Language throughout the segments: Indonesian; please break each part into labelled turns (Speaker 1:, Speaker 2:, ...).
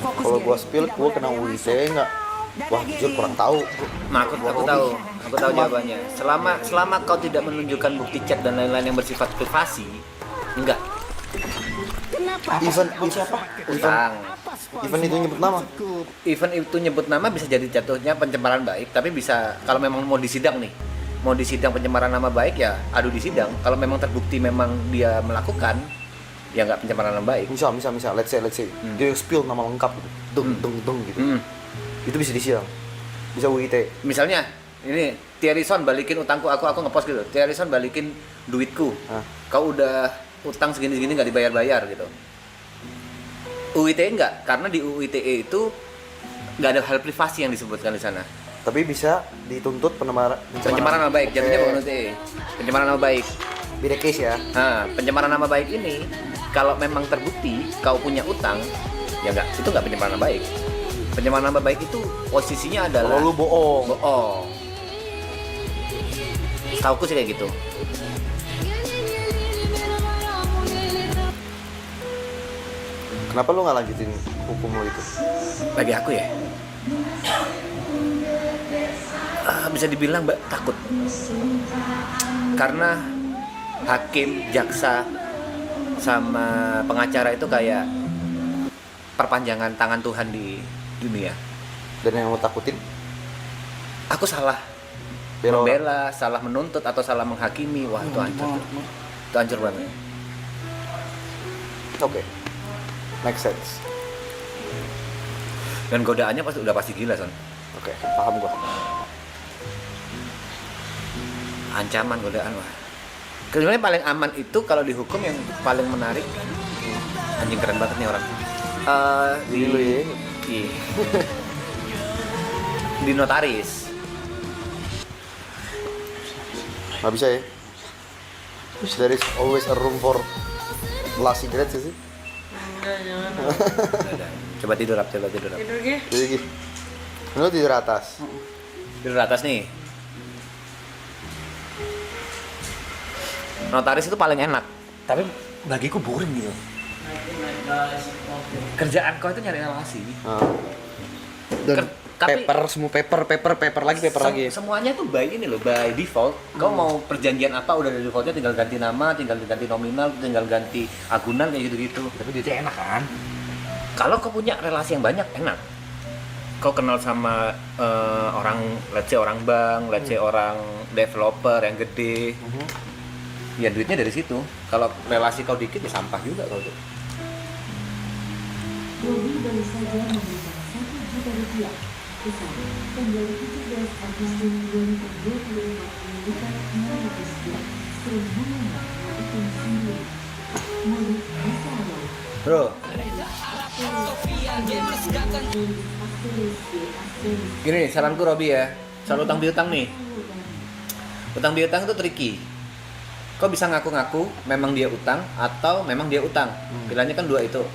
Speaker 1: Kalau gua spill, gua kena UIT enggak? Wah, jujur kurang tahu.
Speaker 2: Nah, aku tahu jawabannya. Selama kau tidak menunjukkan bukti chat dan lain-lain yang bersifat privasi, enggak.
Speaker 1: Event siapa? Event itu nyebut nama.
Speaker 2: Event itu nyebut nama bisa jadi jatuhnya pencemaran baik, tapi bisa kalau memang mau disidang nih, mau disidang pencemaran nama baik ya adu di sidang. Kalau memang terbukti memang dia melakukan, ya nggak pencemaran nama baik.
Speaker 1: Misal, let's say, dia spill nama lengkap gitu, deng gitu. Itu bisa disidang, bisa UIT.
Speaker 2: Misalnya, ini Thierryson balikin utangku, aku ngepost gitu. Thierryson balikin duitku. Kau udah utang segini nggak dibayar-bayar gitu. UITE enggak, karena di UITE itu nggak ada hal privasi yang disebutkan di sana.
Speaker 1: Tapi bisa dituntut
Speaker 2: Pencemaran nama baik, jatuhnya bukan UITE. Pencemaran nama baik.
Speaker 1: Beda case ya.
Speaker 2: Nah, pencemaran nama baik ini kalau memang terbukti kau punya utang, ya enggak, itu enggak pencemaran nama baik. Pencemaran nama baik itu posisinya adalah
Speaker 1: kalau lu bohong.
Speaker 2: Setauku sih kayak gitu.
Speaker 1: Kenapa lu nggak lanjutin hukum lu itu?
Speaker 2: Bagi aku ya, bisa dibilang takut. Karena hakim, jaksa, sama pengacara itu kayak perpanjangan tangan Tuhan di dunia.
Speaker 1: Dan yang lu takutin?
Speaker 2: Aku salah membela, salah menuntut, atau salah menghakimi. Wah, itu hancur. Itu hancur banget.
Speaker 1: Oke. Make sense.
Speaker 2: Dan godaannya udah pasti gila, Son.
Speaker 1: Oke, paham gua.
Speaker 2: Ancaman, godaan, wah. Sebenarnya paling aman itu kalau dihukum yang paling menarik. Anjing, keren banget nih orang. Di notaris.
Speaker 1: Nggak bisa ya? There is always a room for last cigarette sih.
Speaker 2: Coba tidur Rap.
Speaker 3: Tidur ya?
Speaker 1: Jadi gini. Lu tidur atas.
Speaker 2: Tidur atas nih. Notaris itu paling enak. Tapi bagiku boring gitu. Kerjaan kau itu nyari relasi.
Speaker 1: Dan semua paper lagi.
Speaker 2: Semuanya tuh by ini loh, by default. Kau mau perjanjian apa udah ada defaultnya, tinggal ganti nama, tinggal ganti nominal, tinggal ganti agunan kayak gitu-gitu.
Speaker 3: Tapi duitnya enak kan?
Speaker 2: Kalau kau punya relasi yang banyak, enak. Kau kenal sama orang, let's say orang bank, let's say orang developer yang gede. Ya duitnya dari situ. Kalau relasi kau dikit ya sampah juga kau tuh.
Speaker 4: Robi baru saja memberikan 1 juta rupiah usaha tanggal 17 Agustus 2025 menunjukkan 600 gram serum bunga melakukan sendiri. Mulut bisa awal.
Speaker 2: Bro, gini nih, saranku Robi ya. Soal utang piutang nih. Utang piutang itu tricky. Kau bisa ngaku-ngaku memang dia utang atau memang dia utang. Pilihannya kan dua itu.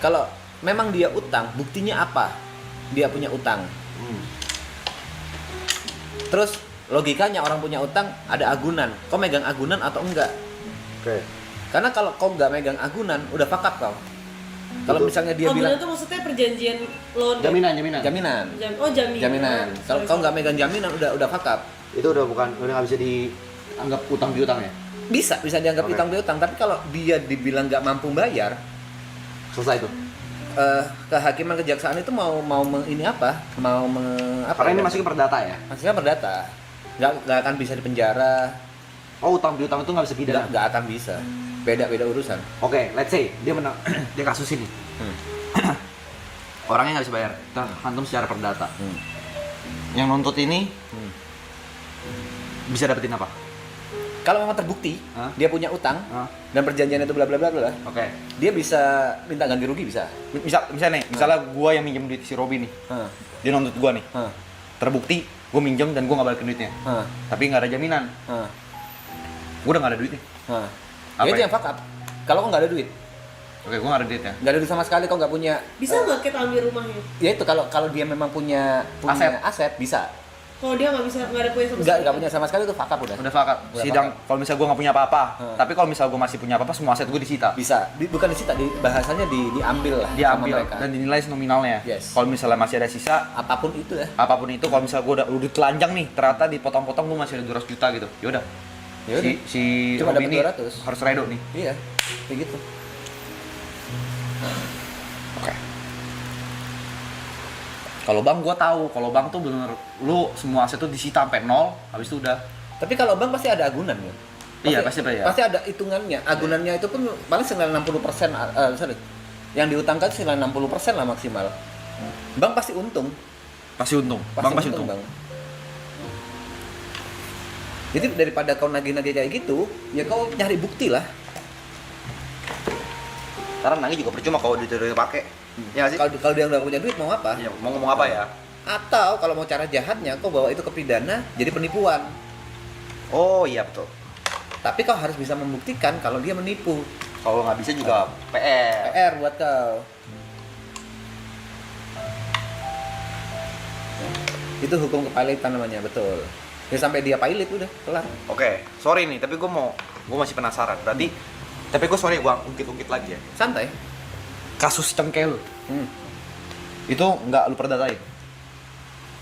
Speaker 2: Kalau memang dia utang, buktinya apa? Dia punya utang. Terus logikanya orang punya utang ada agunan. Kau megang agunan atau enggak?
Speaker 1: Oke.
Speaker 2: Karena kalau kau nggak megang agunan, udah fuck up kau. Kalau misalnya dia bilang
Speaker 5: itu maksudnya perjanjian loan.
Speaker 3: Jaminan.
Speaker 5: Jaminan.
Speaker 2: Kalau kau nggak megang jaminan, udah fuck up.
Speaker 3: Itu udah nggak bisa dianggap utang piutang ya?
Speaker 2: Bisa dianggap utang piutang. Tapi kalau dia dibilang nggak mampu bayar,
Speaker 3: Selesai itu.
Speaker 2: kehakiman kejaksaan itu mau ini apa?
Speaker 3: Karena ini masih ke perdata ya?
Speaker 2: Maksudnya perdata. Nggak akan bisa dipenjara.
Speaker 3: Oh, utang piutang itu nggak bisa pidana?
Speaker 2: Nggak akan bisa. Beda urusan.
Speaker 3: Oke, let's say dia menang dia kasus ini. Orangnya nggak bisa bayar. Kita hantum secara perdata. Yang nuntut ini bisa dapetin apa?
Speaker 2: Kalau memang terbukti dia punya utang dan perjanjian itu bla bla bla bla.
Speaker 3: Oke.
Speaker 2: Dia bisa minta ganti rugi bisa.
Speaker 3: Misalnya gua yang minjem duit si Robi nih. Dia nuntut gua nih. Terbukti gua minjem dan gua nggak balikin duitnya. Tapi nggak ada jaminan. Gua udah nggak ada duitnya.
Speaker 2: Ya itu yang fuck up. Kalau kau nggak ada duit,
Speaker 3: Oke, gua nggak ada duitnya.
Speaker 2: nggak ada duit sama sekali, kau nggak punya.
Speaker 5: Bisa nggak kita ambil rumahnya?
Speaker 2: Ya itu kalau dia memang punya aset bisa.
Speaker 5: Kalau dia nggak ada punya sama
Speaker 2: Nggak
Speaker 5: sekali.
Speaker 2: punya sama sekali itu fakap udah.
Speaker 3: Udah fakat.
Speaker 2: Udah
Speaker 3: Sidang
Speaker 2: fakat.
Speaker 3: kalau misalnya gue nggak punya apa-apa.
Speaker 2: Hmm.
Speaker 3: Tapi kalau misalnya gue masih punya apa-apa, semua aset gue disita.
Speaker 2: Bisa, bukan disita, bahasanya diambil lah
Speaker 3: Dia
Speaker 2: sama
Speaker 3: ambil
Speaker 2: mereka.
Speaker 3: dan dinilai nominalnya.
Speaker 2: Yes.
Speaker 3: Kalau misalnya masih ada sisa,
Speaker 2: Apapun itu ya.
Speaker 3: apapun itu, kalau misalnya gue udah telanjang nih, ternyata dipotong-potong gue masih ada 200 juta gitu. Yaudah.
Speaker 2: Ya udah.
Speaker 3: Si
Speaker 2: Cuma
Speaker 3: Robi
Speaker 2: dapat
Speaker 3: ini
Speaker 2: 200.
Speaker 3: harus redo nih.
Speaker 2: Iya, kayak gitu.
Speaker 3: Oke. Kalau bank gue tahu, kalau bank tuh bener lu semua aset tuh disita sampai nol, habis itu udah.
Speaker 2: Tapi kalau bank pasti ada agunan ya.
Speaker 3: Iya, pasti ya.
Speaker 2: Pasti ada hitungannya. Agunannya itu pun paling 60%, sorry. Yang diutangkan 60% lah maksimal. Bank pasti untung.
Speaker 3: Pasti untung. Bank pasti untung.
Speaker 2: Bang. Jadi daripada kau nagih-nagih kayak gitu, ya kau nyari bukti lah.
Speaker 3: Karena nagih juga percuma kalau duit udah pakai. Ya nggak sih?
Speaker 2: Kalau dia nggak punya duit mau apa?
Speaker 3: Ya, mau ngomong apa ya?
Speaker 2: Atau kalau mau cara jahatnya, kau bawa itu ke pidana jadi penipuan.
Speaker 3: Oh iya betul.
Speaker 2: Tapi kau harus bisa membuktikan kalau dia menipu.
Speaker 3: Kalau nggak bisa juga PR.
Speaker 2: PR buat kau. Itu hukum kepilitan namanya, betul. Ya sampai dia pilot udah kelar.
Speaker 3: Oke, sorry nih, tapi gue masih penasaran. Berarti, tapi gue sorry, gue ungkit-ungkit lagi ya.
Speaker 2: Santai.
Speaker 3: Kasus cengkel
Speaker 2: Hmm.
Speaker 3: itu nggak lu perdatain?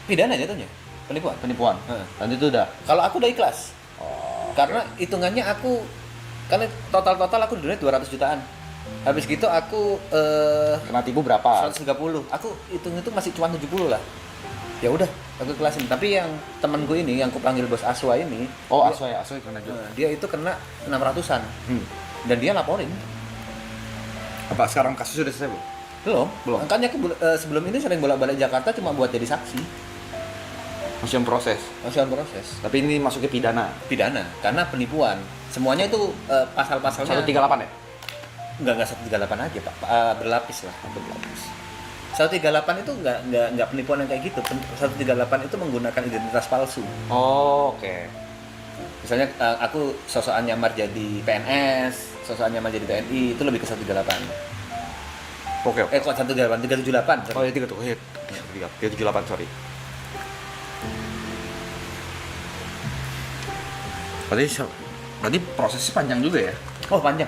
Speaker 2: Pidana jatuhnya. Penipuan.
Speaker 3: Penipuan.
Speaker 2: Heeh.
Speaker 3: Dan itu udah.
Speaker 2: Kalau aku udah ikhlas.
Speaker 3: Oh,
Speaker 2: Karena hitungannya aku karena total aku duit 200 jutaan. Habis gitu aku
Speaker 3: kena tipu berapa?
Speaker 2: 130. Aku hitung itu masih cuma 70 lah. Ya udah, aku ikhlasin. Tapi yang temen gue ini yang aku panggil bos Aswa ini,
Speaker 3: Oh,
Speaker 2: dia,
Speaker 3: Asoy kena juga.
Speaker 2: dia itu kena 600-an. Dan dia laporin.
Speaker 3: Apa sekarang kasus sudah selesai belum?
Speaker 2: Belum. Makanya aku sebelum ini sering bolak-balik Jakarta cuma buat jadi saksi.
Speaker 3: Masih on proses.
Speaker 2: Masih on proses.
Speaker 3: Tapi ini masuknya pidana.
Speaker 2: Pidana karena penipuan. Semuanya itu pasal-pasalnya
Speaker 3: 138 ya?
Speaker 2: Enggak 138 aja, Pak. Berlapis lah, berlapis. 138 itu enggak penipuan yang kayak gitu. 138 itu menggunakan identitas palsu.
Speaker 3: Oh, oke.
Speaker 2: Misalnya aku sosokan nyamar jadi PNS, sosokan nyamar jadi TNI, itu lebih ke 138.
Speaker 3: Oke.
Speaker 2: Kok 138, 378.
Speaker 3: Oh, ya 3 tuh. Iya. 378, sorry. Berarti prosesnya panjang juga ya?
Speaker 2: Oh, panjang.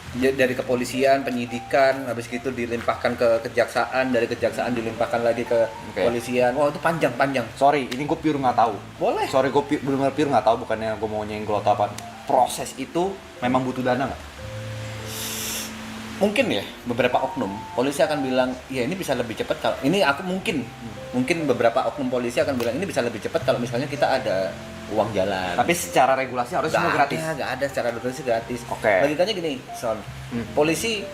Speaker 2: Dari kepolisian, penyidikan, habis gitu dilimpahkan ke kejaksaan, dari kejaksaan dilimpahkan lagi ke kepolisian. Wah, itu panjang.
Speaker 3: Sorry, ini gue pure nggak tahu.
Speaker 2: Boleh.
Speaker 3: Sorry, gue benar-benar pure nggak tahu. Bukannya gue mau nyenggol atau apa. Proses itu memang butuh dana nggak?
Speaker 2: Mungkin ya, beberapa oknum polisi akan bilang, ya ini bisa lebih cepat kalau ini aku mungkin beberapa oknum polisi akan bilang ini bisa lebih cepat kalau misalnya kita ada uang jalan.
Speaker 3: Tapi secara regulasi harus semua gratis.
Speaker 2: Nggak ada secara regulasi gratis.
Speaker 3: Oke.
Speaker 2: Logikanya gini, Son. Polisi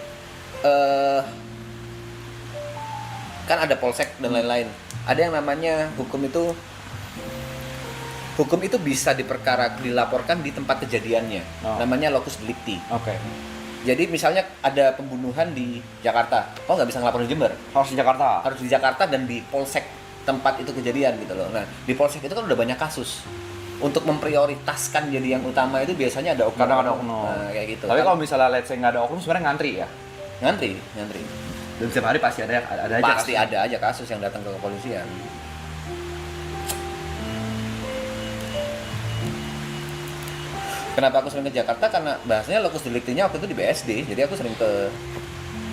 Speaker 2: kan ada polsek dan lain-lain. Ada yang namanya hukum itu bisa dilaporkan di tempat kejadiannya.
Speaker 3: Oh.
Speaker 2: Namanya locus delicti.
Speaker 3: Oke.
Speaker 2: Jadi misalnya ada pembunuhan di Jakarta, kok nggak bisa ngelapor di Jember?
Speaker 3: Harus di Jakarta.
Speaker 2: Harus di Jakarta dan di polsek tempat itu kejadian gitu loh. Nah, di polsek itu kan udah banyak kasus. Untuk memprioritaskan jadi yang utama itu biasanya ada oknum.
Speaker 3: Kadang ada oknum.
Speaker 2: Nah, kayak gitu.
Speaker 3: Tapi
Speaker 2: Kan
Speaker 3: kalau misalnya let's say nggak ada oknum, sebenarnya ngantri ya.
Speaker 2: ngantri.
Speaker 3: Dan setiap hari pasti ada aja.
Speaker 2: Pasti
Speaker 3: kasus.
Speaker 2: ada aja kasus yang datang ke kepolisian. Kenapa aku sering ke Jakarta? Karena bahasanya locus delicti-nya waktu itu di BSD. Jadi aku sering ke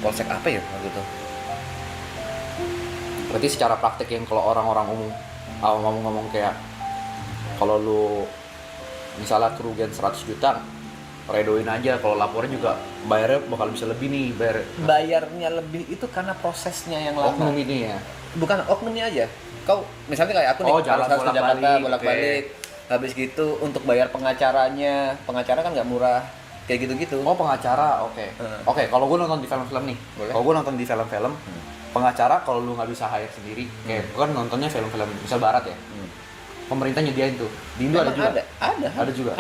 Speaker 2: polsek apa ya waktu itu.
Speaker 3: Berarti secara praktek yang kalau orang-orang umum ngomong kayak kalau lu misalnya kerugian 100 juta redoin aja, kalau laporin juga bayarnya bakal bisa lebih nih
Speaker 2: Bayarnya lebih itu karena prosesnya yang lama.
Speaker 3: oknum ini ya.
Speaker 2: Bukan oknumnya aja. Kau misalnya kayak aku nih
Speaker 3: Jalan
Speaker 2: harus ke Jakarta
Speaker 3: bolak-balik,
Speaker 2: bolak-balik. Habis gitu untuk bayar pengacaranya kan nggak murah. Kayak gitu-gitu.
Speaker 3: Oh, pengacara, oke. Oke, kalau gue nonton di film-film nih.
Speaker 2: Boleh.
Speaker 3: Kalau gue nonton di film-film, pengacara kalau lu nggak bisa hire sendiri, kayak gue kan nontonnya film-film misal barat ya. Pemerintah nyediain tuh. Di Indo ada
Speaker 2: Emang
Speaker 3: juga.
Speaker 2: Ada
Speaker 3: juga.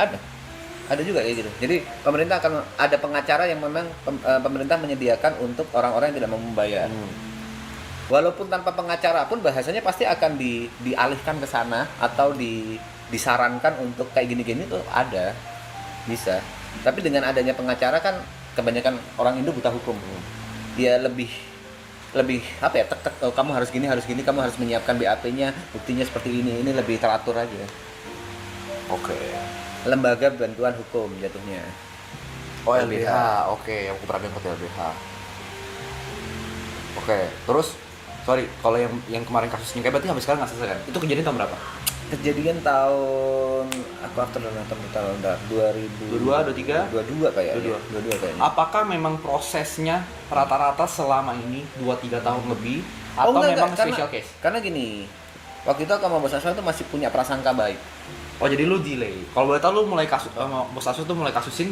Speaker 2: Ada juga kayak gitu. Jadi pemerintah akan ada pengacara yang memang pemerintah menyediakan untuk orang-orang yang tidak mau membayar. Walaupun tanpa pengacara pun bahasanya pasti akan dialihkan ke sana atau disarankan untuk kayak gini-gini tuh ada. Bisa. Tapi dengan adanya pengacara kan kebanyakan orang Indo buta hukum. Dia lebih lebih apa ya, oh, kamu harus gini, kamu harus menyiapkan BAP-nya, buktinya seperti ini lebih teratur aja.
Speaker 3: Oke.
Speaker 2: Lembaga bantuan hukum jatuhnya.
Speaker 3: Oh LBH, oke, aku pernah dengar LBH. Oke, terus sorry, kalau yang kemarin kasusnya kayak berarti sampai sekarang nggak selesai kan? Itu kejadian tahun berapa?
Speaker 2: Kejadian tahun aku after nonton tahun 2022 kayaknya. 22 kayaknya.
Speaker 3: Apakah memang prosesnya rata-rata selama ini 2-3 tahun lebih atau memang special case?
Speaker 2: Karena gini, waktu itu aku sama Bos Aswa itu masih punya prasangka baik.
Speaker 3: Oh jadi lu delay. Kalau boleh tahu lu mulai kasus Bos Asus tuh mulai kasusin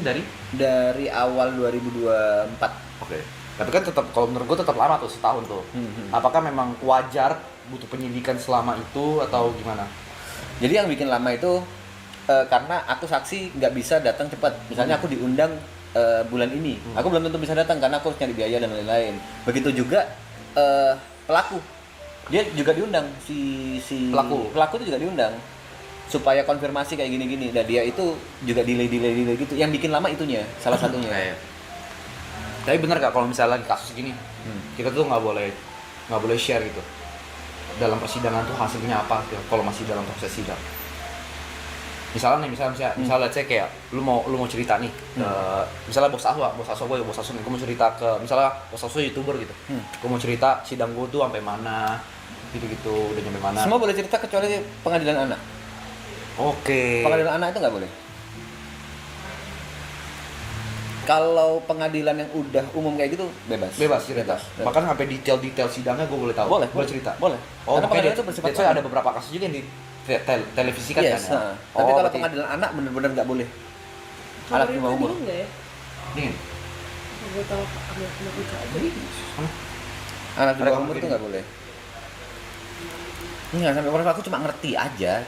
Speaker 3: dari
Speaker 2: awal 2024.
Speaker 3: Oke. Tapi kan tetap kalau menurut gua tetap lama tuh, setahun tuh. Apakah memang wajar butuh penyidikan selama itu atau gimana?
Speaker 2: Jadi yang bikin lama itu karena aku saksi nggak bisa datang cepat. Misalnya aku diundang bulan ini, aku belum tentu bisa datang karena aku harus nyari biaya dan lain-lain. Begitu juga pelaku, dia juga diundang si pelaku itu juga diundang supaya konfirmasi kayak gini-gini. Dan dia itu juga delay gitu. Yang bikin lama itunya salah satunya.
Speaker 3: Tapi benar gak kalau misalnya lagi kasus gini, kita tuh nggak boleh share gitu dalam persidangan tuh hasilnya apa gitu, kalau masih dalam proses sidang. Misalnya let's say kayak lu mau cerita nih, misalnya bos Aswa nih, gue mau cerita ke misalnya bos Aswa YouTuber gitu, gue mau cerita sidang gue tuh sampai mana, gitu udah nyampe mana.
Speaker 2: Semua boleh cerita kecuali pengadilan anak.
Speaker 3: Oke.
Speaker 2: Pengadilan anak itu nggak boleh. Kalau pengadilan yang udah umum kayak gitu bebas
Speaker 3: cerita. Bahkan sampai detail sidangnya gue boleh tahu.
Speaker 2: Boleh
Speaker 3: cerita.
Speaker 2: Boleh.
Speaker 3: Oh,
Speaker 2: karena pengadilan itu bersifat
Speaker 3: ada beberapa kasus juga yang di televisikan kan ya.
Speaker 2: Tapi kalau pengadilan anak bener-bener nggak boleh. Anak di bawah umur.
Speaker 5: Enggak ya?
Speaker 3: Dingin.
Speaker 5: Gue tahu anak buka aja.
Speaker 2: Anak di bawah umur itu nggak boleh. Enggak, sampai umur aku cuma ngerti aja,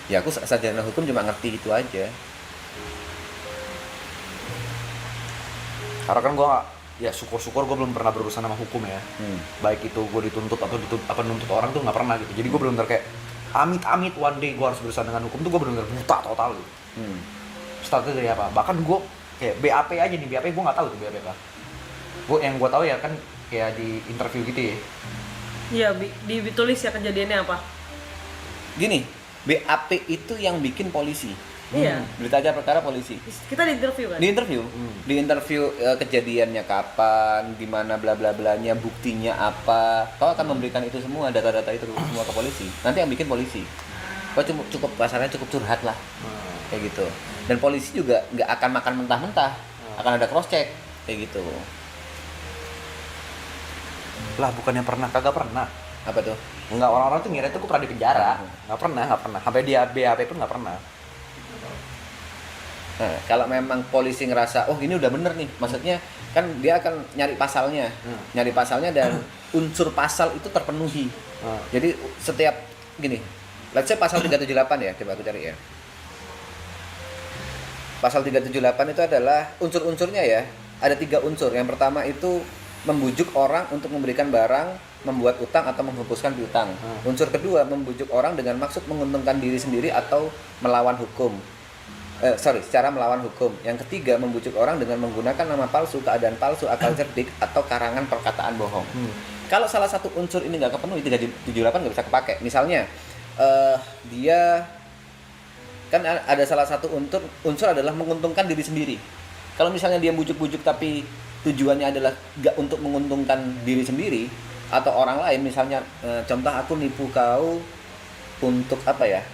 Speaker 2: ya aku sarjana hukum cuma ngerti itu aja.
Speaker 3: Karena kan ya syukur-syukur gue belum pernah berurusan sama hukum ya. Baik itu gue dituntut atau nuntut orang tuh nggak pernah gitu. Jadi gue benar-benar kayak amit-amit one day gue harus berurusan dengan hukum tuh gue benar-benar buta total gitu. Startnya dari apa? Bahkan gue kayak BAP aja nih, BAP gue nggak tahu tuh BAP apa. Yang gue tahu ya kan kayak di interview gitu ya.
Speaker 5: Iya, ditulis ya kejadiannya apa.
Speaker 2: Gini, BAP itu yang bikin polisi.
Speaker 5: Iya.
Speaker 2: Berita acara perkara polisi.
Speaker 5: Kita di interview kan?
Speaker 2: Di interview kejadiannya kapan, di mana bla bla blanya, buktinya apa. Kau akan memberikan itu semua, data-data itu semua ke polisi. Nanti yang bikin polisi. Kau cukup pasarnya cukup curhat lah. Kayak gitu. Dan polisi juga nggak akan makan mentah-mentah. Akan ada cross check kayak gitu.
Speaker 3: Lah bukannya kagak pernah.
Speaker 2: Apa tuh?
Speaker 3: Enggak, orang-orang tuh ngira tuh gue pernah di penjara. Nggak pernah. Sampai dia BAP pun nggak pernah.
Speaker 2: Nah, kalau memang polisi ngerasa, oh ini udah bener nih, maksudnya kan dia akan nyari pasalnya dan unsur pasal itu terpenuhi. Jadi setiap gini, let's say pasal 378 ya, coba aku cari ya. Pasal 378 itu adalah unsur-unsurnya ya, ada 3 unsur. Yang pertama itu membujuk orang untuk memberikan barang, membuat utang atau menghapuskan piutang. Unsur kedua, membujuk orang dengan maksud menguntungkan diri sendiri atau melawan hukum. Secara melawan hukum. Yang ketiga, membujuk orang dengan menggunakan nama palsu, keadaan palsu, akal cerdik, atau karangan perkataan bohong. Kalau salah satu unsur ini nggak kepenuhi, 378 nggak bisa kepake. Misalnya, dia kan ada salah satu unsur adalah menguntungkan diri sendiri. Kalau misalnya dia bujuk-bujuk tapi tujuannya adalah nggak untuk menguntungkan diri sendiri atau orang lain, misalnya contoh aku nipu kau untuk apa ya?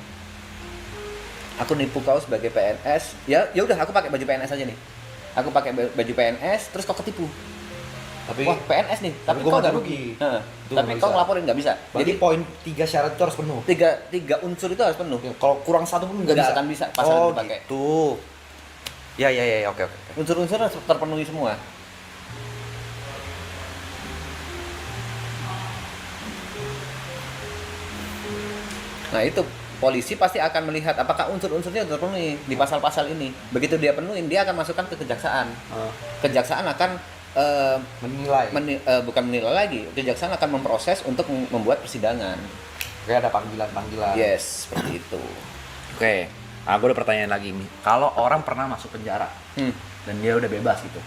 Speaker 2: Aku nipu kau sebagai PNS, ya udah aku pakai baju PNS aja nih. Aku pakai baju PNS, terus kau ketipu.
Speaker 3: Tapi
Speaker 2: wah PNS nih, tapi kau nggak rugi. Tapi kau ngelaporin nggak bisa.
Speaker 3: Jadi poin 3 syarat itu harus penuh.
Speaker 2: Tiga unsur itu harus penuh.
Speaker 3: Kalau kurang satu pun nggak
Speaker 2: akan bisa pasal dipakai.
Speaker 3: Gitu. Ya, oke.
Speaker 2: Unsur-unsur harus terpenuhi semua. Nah itu polisi pasti akan melihat apakah unsur-unsurnya terpenuhi di pasal-pasal ini. Begitu dia penuhin, dia akan masukkan ke kejaksaan. Kejaksaan akan
Speaker 3: menilai.
Speaker 2: Bukan menilai lagi. Kejaksaan akan memproses untuk membuat persidangan.
Speaker 3: Oke, ada panggilan-panggilan.
Speaker 2: Yes, seperti itu.
Speaker 3: Oke. Nah, gue ada pertanyaan lagi nih. Kalau orang pernah masuk penjara dan dia udah bebas gitu,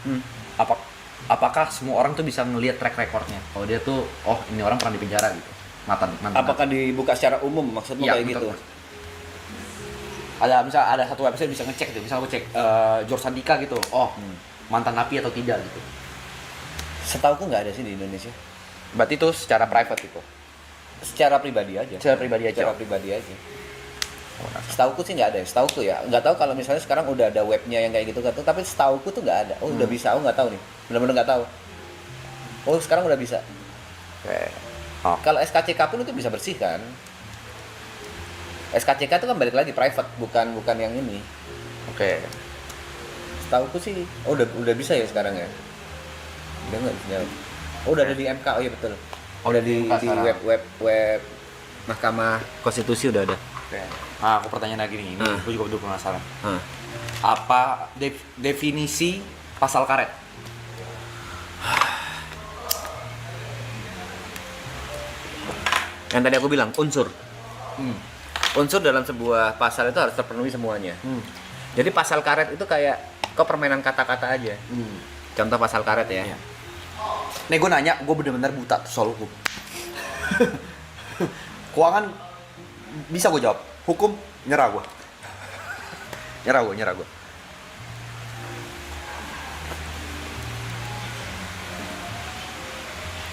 Speaker 3: apakah semua orang tuh bisa ngelihat track recordnya? Kalau dia tuh, oh ini orang pernah di penjara gitu. Mantan.
Speaker 2: Apakah dibuka secara umum maksudmu
Speaker 3: Iya,
Speaker 2: kayak
Speaker 3: betul.
Speaker 2: gitu?
Speaker 3: Ada satu website bisa ngecek gitu. Misal aku cek George Sandika gitu. Oh, mantan napi atau tidak gitu.
Speaker 2: Setauku nggak ada sih di Indonesia.
Speaker 3: Berarti itu secara private gitu.
Speaker 2: Secara pribadi aja.
Speaker 3: Secara pribadi aja.
Speaker 2: Secara pribadi aja. Setauku sih nggak ada. Setauku ya. Nggak tahu kalau misalnya sekarang udah ada webnya yang kayak gitu kan. Tapi setauku tuh nggak ada. Oh udah bisa. Aku nggak tahu nih. Benar-benar nggak tahu. Oh sekarang udah bisa.
Speaker 3: Oke. Oh.
Speaker 2: Kalau SKCK pun itu bisa bersih kan. SKCK itu kan balik lagi private, bukan yang ini.
Speaker 3: Oke.
Speaker 2: Setauku sih, oh udah bisa ya sekarang ya. Udah nggak bisa. Oh udah ada di MK, oh iya betul.
Speaker 3: Oh,
Speaker 2: Udah di
Speaker 3: MK sekarang.
Speaker 2: web Mahkamah Konstitusi udah ada.
Speaker 3: Oke. Nah, aku pertanyaan lagi nih. Ini aku juga udah penasaran.
Speaker 2: Hah.
Speaker 3: Apa definisi pasal karet?
Speaker 2: Yang tadi aku bilang unsur. Unsur dalam sebuah pasal itu harus terpenuhi semuanya. Jadi pasal karet itu kayak kok permainan kata-kata aja. Contoh pasal karet ya.
Speaker 3: Iya. Nih gue nanya, gue bener-bener buta tuh soal hukum. Keuangan bisa gue jawab. Hukum nyerah gue. nyerah gue.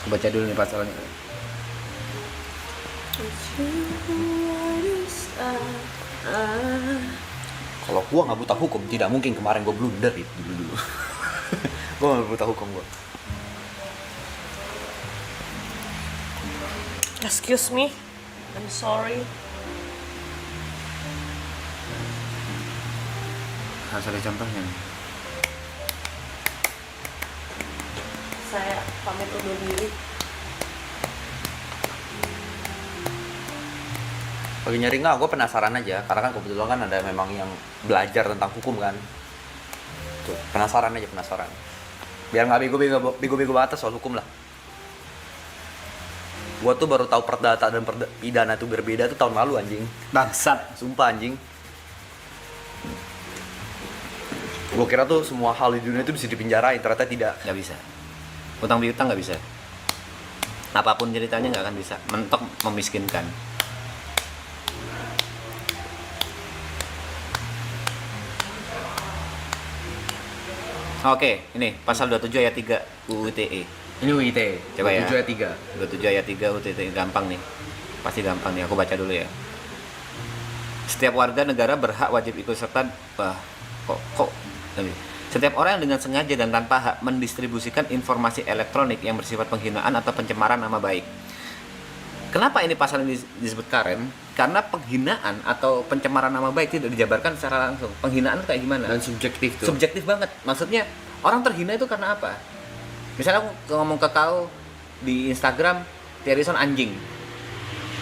Speaker 2: Aku baca dulu nih pasalnya.
Speaker 3: Kalau gue nggak buta hukum, tidak mungkin kemarin gue blunder itu dulu. Gue nggak buta hukum gue.
Speaker 5: Excuse me, I'm sorry.
Speaker 2: Harus ada contohnya nih.
Speaker 5: Saya pamit undur diri.
Speaker 3: Lagi nyari nggak? Gue penasaran aja. Karena kan kebetulan kan ada memang yang belajar tentang hukum kan. Tuh, penasaran. Biar nggak bego-bego banget soal hukum lah. Gue tuh baru tahu perdata dan pidana tuh berbeda tuh tahun lalu anjing.
Speaker 2: Bangsat.
Speaker 3: Sumpah anjing. Gue kira tuh semua hal di dunia itu bisa dipenjarain, ternyata tidak.
Speaker 2: Nggak bisa. Utang piutang nggak bisa. Apapun ceritanya nggak akan bisa. Mentok memiskinkan. Oke, ini pasal 27 ayat 3 UU ITE.
Speaker 3: Ini UIT.
Speaker 2: Coba ya.
Speaker 3: 7 ayat 3.
Speaker 2: 27 ayat 3 UU ITE gampang nih. Pasti gampang nih, aku baca dulu ya. Setiap warga negara berhak wajib ikut serta setiap orang yang dengan sengaja dan tanpa hak mendistribusikan informasi elektronik yang bersifat penghinaan atau pencemaran nama baik. Kenapa ini pasal ini disebut karen? Karena penghinaan atau pencemaran nama baik tidak dijabarkan secara langsung. Penghinaan itu kayak gimana?
Speaker 3: Dan subjektif tuh.
Speaker 2: Subjektif banget. Maksudnya orang terhina itu karena apa? Misalnya aku ngomong ke kau di Instagram, Thierryson anjing.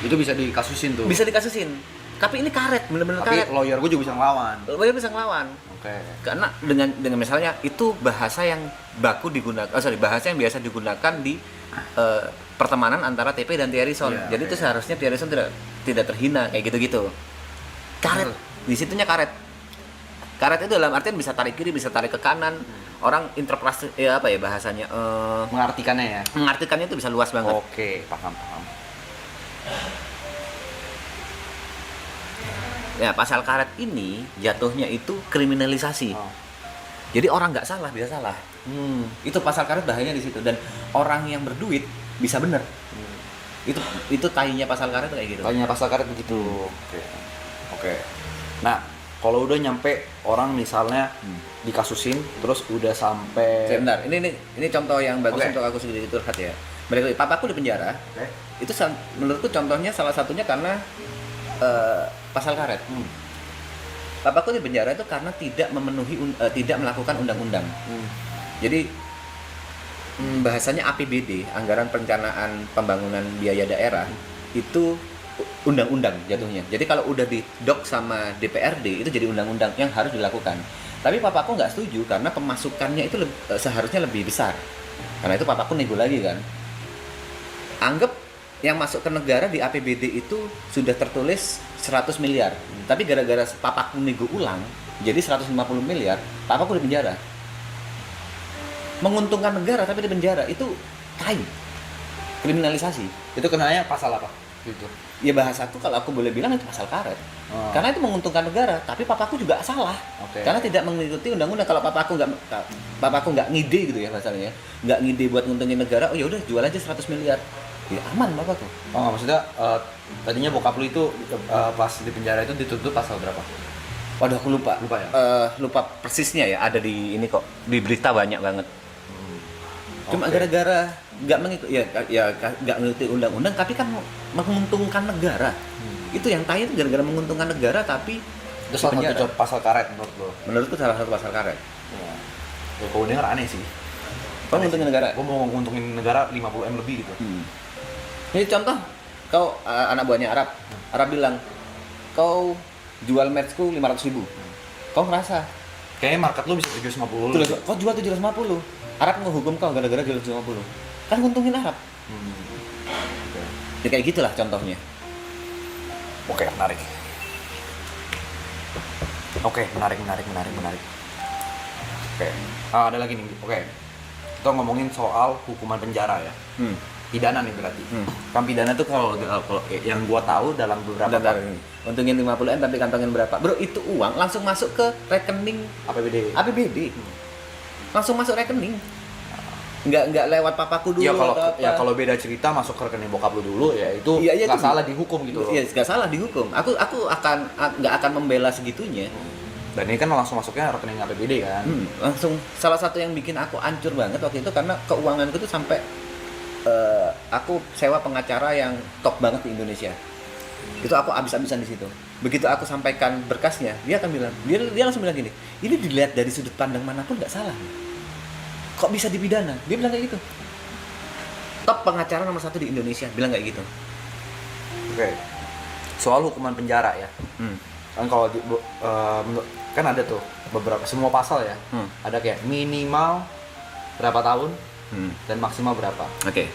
Speaker 3: Itu bisa dikasusin tuh.
Speaker 2: Bisa dikasusin. Tapi ini karet, bener-bener
Speaker 3: Tapi
Speaker 2: karet.
Speaker 3: lawyer gue juga bisa ngelawan.
Speaker 2: Lawyer bisa ngelawan.
Speaker 3: Oke.
Speaker 2: Karena dengan misalnya itu bahasa yang baku digunakan, bahasa yang biasa digunakan di pertemanan antara TP dan Thierryson.
Speaker 3: Iya,
Speaker 2: Jadi itu seharusnya Thierryson tidak terhina kayak gitu-gitu. Karet, di situnya karet. Karet itu dalam artian bisa tarik kiri, bisa tarik ke kanan. Orang interpretasi apa ya bahasanya?
Speaker 3: Mengartikannya ya.
Speaker 2: Mengartikannya itu bisa luas banget.
Speaker 3: Oke, paham.
Speaker 2: Ya, pasal karet ini jatuhnya itu kriminalisasi.
Speaker 3: Oh.
Speaker 2: Jadi orang nggak salah bisa salah. Itu pasal karet bahayanya di situ, dan orang yang berduit bisa bener. Itu tainya pasal karet kayak gitu.
Speaker 3: Tanya pasal karet begitu. Oke. Nah, kalau udah nyampe orang misalnya dikasusin terus udah sampai
Speaker 2: Sebentar, ini contoh yang bagus
Speaker 3: Oke.
Speaker 2: untuk aku sedikit curhat ya. Balik lagi, papaku di penjara.
Speaker 3: Oke.
Speaker 2: Itu menurutku contohnya salah satunya karena pasal karet. Papaku di penjara itu karena tidak memenuhi tidak melakukan undang-undang. Jadi bahasanya APBD, anggaran perencanaan pembangunan biaya daerah, itu undang-undang jatuhnya. Jadi kalau udah didok sama DPRD itu jadi undang-undang yang harus dilakukan. Tapi papaku nggak setuju karena pemasukannya itu seharusnya lebih besar. Karena itu papaku nego lagi kan. Anggap yang masuk ke negara di APBD itu sudah tertulis 100 miliar. Tapi gara-gara papaku nego ulang jadi 150 miliar, papaku di penjara. menguntungkan negara tapi di penjara itu crime, kriminalisasi.
Speaker 3: Itu kenanya pasal apa? Gitu.
Speaker 2: Ya bahasaku kalau aku boleh bilang itu pasal karet.
Speaker 3: Oh.
Speaker 2: Karena itu menguntungkan negara, tapi papaku juga salah.
Speaker 3: Oke.
Speaker 2: Karena tidak mengikuti undang-undang. Kalau papaku nggak ngide gitu ya bahasanya, nggak ngide buat nguntungin negara, oh ya udah jual aja 100 miliar. Ya aman papaku.
Speaker 3: Oh, maksudnya tadinya bokap lu itu pas di penjara itu dituntut pasal berapa?
Speaker 2: Waduh aku lupa.
Speaker 3: Lupa ya?
Speaker 2: Lupa persisnya ya, ada di ini kok. Di berita banyak banget. Cuma
Speaker 3: Oke.
Speaker 2: gara-gara nggak mengikuti nggak mengikuti undang-undang tapi kan menguntungkan negara. Itu yang tai itu gara-gara menguntungkan negara tapi
Speaker 3: Itu salah
Speaker 2: penjara.
Speaker 3: satu pasal karet menurut lo.
Speaker 2: Menurutku salah satu pasal karet.
Speaker 3: Ya, kalau denger aneh sih.
Speaker 2: Kau nguntungin negara.
Speaker 3: Gue mau nguntungin negara 50M lebih gitu.
Speaker 2: Ini contoh, kau anak buahnya Arab. Arab bilang, kau jual merchku 500.000. Kau ngerasa,
Speaker 3: Kayaknya market lu bisa 750
Speaker 2: Tulis,
Speaker 3: lebih.
Speaker 2: kau jual 750. Arab ngehukum kau gara-gara jual 750. Kan nguntungin Arab. Ya kayak gitulah contohnya.
Speaker 3: Oke, menarik. Oke, menarik. Oke, ada lagi nih. Oke, kita ngomongin soal hukuman penjara ya. Pidana nih berarti. Kan pidana tuh kalau yang gua tahu dalam beberapa
Speaker 2: Bentar, ini. Untungin 50M tapi kantongin berapa? Bro, itu uang langsung masuk ke rekening APBD. Langsung masuk rekening. Nggak lewat papaku dulu
Speaker 3: Ya kalau
Speaker 2: atau apa.
Speaker 3: ya kalau beda cerita masuk ke rekening bokap lu dulu ya itu
Speaker 2: Iya,
Speaker 3: nggak
Speaker 2: itu
Speaker 3: salah dihukum gitu loh.
Speaker 2: Iya, nggak salah dihukum. Aku nggak akan membela segitunya.
Speaker 3: Dan ini kan langsung masuknya rekening APBD kan.
Speaker 2: Langsung salah satu yang bikin aku hancur banget waktu itu karena keuanganku tuh sampai aku sewa pengacara yang top banget di Indonesia. Itu aku habis-habisan di situ. Begitu aku sampaikan berkasnya, dia akan bilang, dia langsung bilang gini, ini dilihat dari sudut pandang manapun nggak salah. Kok bisa dipidana? Dia bilang kayak gitu. Top pengacara nomor 1 di Indonesia bilang kayak gitu.
Speaker 3: Oke. Soal hukuman penjara ya. Kan kalau kan ada tuh beberapa semua pasal ya. Ada kayak minimal berapa tahun dan maksimal berapa.
Speaker 2: Oke.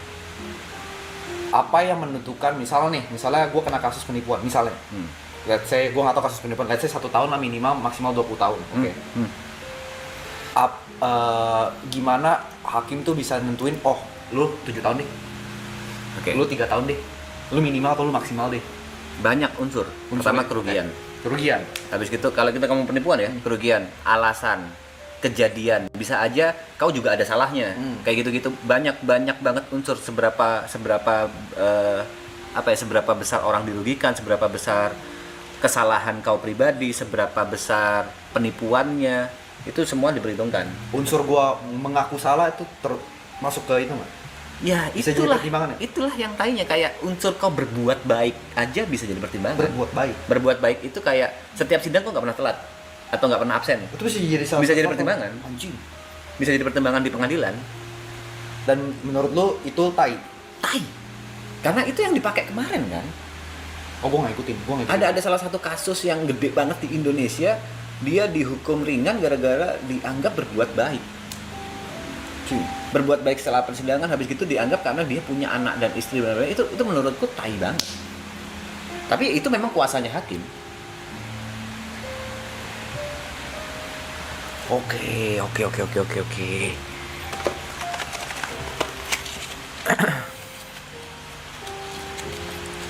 Speaker 3: Apa yang menentukan misalnya gue kena kasus penipuan misalnya. Let's say gue nggak tahu kasus penipuan, let's say 1 tahun lah minimal, maksimal 20 tahun. Oke. Gimana hakim tuh bisa nentuin, oh lu 7 tahun deh,
Speaker 2: Oke.
Speaker 3: lu 3 tahun deh, lu minimal atau lu maksimal deh.
Speaker 2: Banyak unsur. Pertama kerugian.
Speaker 3: Kerugian.
Speaker 2: Habis gitu kalau kita ngomong penipuan ya, kerugian, alasan, kejadian, bisa aja kau juga ada salahnya. Kayak gitu-gitu banyak banget unsur seberapa seberapa besar orang dirugikan, seberapa besar kesalahan kau pribadi, seberapa besar penipuannya, itu semua diperhitungkan.
Speaker 3: Unsur gua mengaku salah itu masuk ke itu nggak?
Speaker 2: Ya,
Speaker 3: Bisa jadi pertimbangan ya?
Speaker 2: itulah yang tadinya kayak unsur kau berbuat baik aja bisa jadi pertimbangan.
Speaker 3: Berbuat baik.
Speaker 2: Berbuat baik itu kayak setiap sidang kau nggak pernah telat atau nggak pernah absen.
Speaker 3: Itu bisa jadi salah
Speaker 2: Bisa jadi
Speaker 3: satu
Speaker 2: pertimbangan.
Speaker 3: Anjing.
Speaker 2: Bisa jadi pertimbangan di pengadilan.
Speaker 3: Dan menurut lu itu tai?
Speaker 2: Tai. Karena itu yang dipakai kemarin kan.
Speaker 3: Oh, gua nggak ikutin.
Speaker 2: Ada salah satu kasus yang gede banget di Indonesia, dia dihukum ringan gara-gara dianggap berbuat baik. Berbuat baik setelah persidangan, habis gitu dianggap karena dia punya anak dan istri, itu menurutku tai banget. Tapi itu memang kuasanya hakim.
Speaker 3: Oke.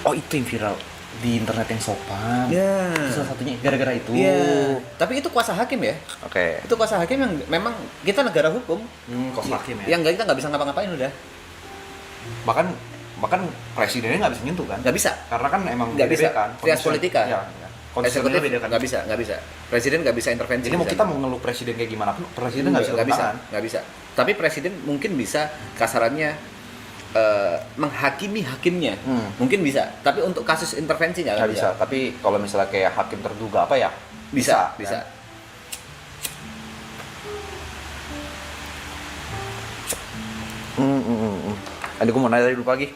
Speaker 3: Oh, itu yang viral di internet yang sopan.
Speaker 2: Ya.
Speaker 3: Itu salah satunya gara-gara itu.
Speaker 2: Iya. Tapi itu kuasa hakim ya.
Speaker 3: Oke.
Speaker 2: Itu kuasa hakim yang memang kita negara hukum.
Speaker 3: Kuasa hakim ya.
Speaker 2: Yang kita nggak bisa ngapa-ngapain udah.
Speaker 3: Bahkan presidennya nggak bisa nyentuh kan?
Speaker 2: Nggak bisa.
Speaker 3: Karena kan emang
Speaker 2: Nggak bisa.
Speaker 3: kan.
Speaker 2: Trias politika.
Speaker 3: Ya. Konstitusinya beda kan.
Speaker 2: Nggak bisa. Presiden nggak bisa intervensi.
Speaker 3: Jadi mau
Speaker 2: di
Speaker 3: kita
Speaker 2: sana.
Speaker 3: mau ngeluh presiden kayak gimana pun, presiden nggak bisa turun tangan.
Speaker 2: nggak bisa. Tapi presiden mungkin bisa kasarannya menghakimi hakimnya, mungkin bisa. Tapi untuk kasus intervensi nggak bisa.
Speaker 3: Tapi kalau misalnya kayak hakim terduga apa ya?
Speaker 2: Bisa.
Speaker 3: Kan? Tadi gue mau nanya lupa lagi.